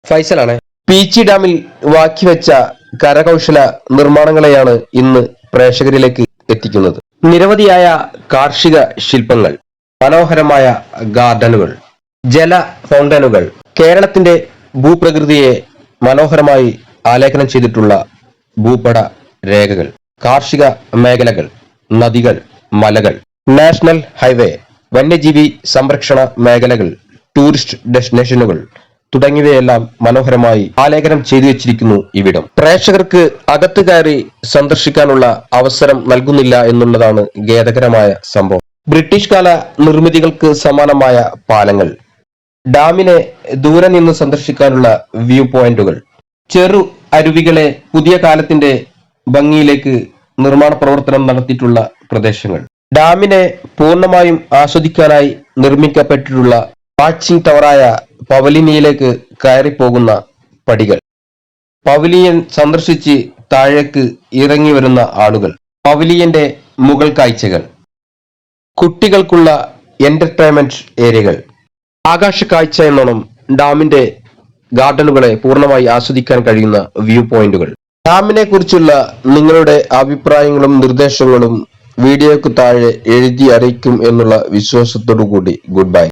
ഫൈസലാണ്. പീച്ചി ഡാമിൽ ബാക്കിവെച്ച കരകൗശല നിർമ്മാണങ്ങളെയാണ് ഇന്ന് പ്രേക്ഷകരിലേക്ക് എത്തിക്കുന്നത്. നിരവധിയായ കാർഷിക ശില്പങ്ങൾ, മനോഹരമായ ഗാർഡനുകൾ, ജല ഫൗണ്ടനുകൾ, കേരളത്തിന്റെ ഭൂപ്രകൃതിയെ മനോഹരമായി ആലേഖനം ചെയ്തിട്ടുള്ള ഭൂപട രേഖകൾ, കാർഷിക മേഖലകൾ, നദികൾ, മലകൾ, നാഷണൽ ഹൈവേ, വന്യജീവി സംരക്ഷണ മേഖലകൾ, ടൂറിസ്റ്റ് ഡെസ്റ്റിനേഷനുകൾ തുടങ്ങിയവയെല്ലാം മനോഹരമായി ആലേഖനം ചെയ്തു വെച്ചിരിക്കുന്നു ഇവിടം. പ്രേക്ഷകർക്ക് അകത്ത് കയറി സന്ദർശിക്കാനുള്ള അവസരം നൽകുന്നില്ല എന്നുള്ളതാണ് ഖേദകരമായ സംഭവം. ബ്രിട്ടീഷ് കാല നിർമ്മിതികൾക്ക് സമാനമായ പാലങ്ങൾ, ഡാമിനെ ദൂരെ നിന്ന് സന്ദർശിക്കാനുള്ള വ്യൂ പോയിന്റുകൾ, ചെറു അരുവികളെ പുതിയ കാലത്തിന്റെ ഭംഗിയിലേക്ക് നിർമ്മാണ പ്രവർത്തനം നടത്തിയിട്ടുള്ള പ്രദേശങ്ങൾ, ഡാമിനെ പൂർണ്ണമായും ആസ്വദിക്കാനായി നിർമ്മിക്കപ്പെട്ടിട്ടുള്ള വാച്ചിങ് ടവറായ പവലിയനിലേക്ക് കയറിപ്പോകുന്ന പടികൾ, പവലിയൻ സന്ദർശിച്ച് താഴേക്ക് ഇറങ്ങി വരുന്ന ആളുകൾ, പവലിയന്റെ മുകൾ കാഴ്ചകൾ, കുട്ടികൾക്കുള്ള എന്റർടൈൻമെന്റ് ഏരിയകൾ, ആകാശ കാഴ്ച എന്നോണം ഡാമിന്റെ ഗാർഡനുകളെ പൂർണ്ണമായി ആസ്വദിക്കാൻ കഴിയുന്ന വ്യൂ പോയിന്റുകൾ. ഡാമിനെ കുറിച്ചുള്ള നിങ്ങളുടെ അഭിപ്രായങ്ങളും നിർദ്ദേശങ്ങളും വീഡിയോക്ക് താഴെ എഴുതി അറിയിക്കും എന്നുള്ള വിശ്വാസത്തോടു കൂടി ഗുഡ് ബൈ.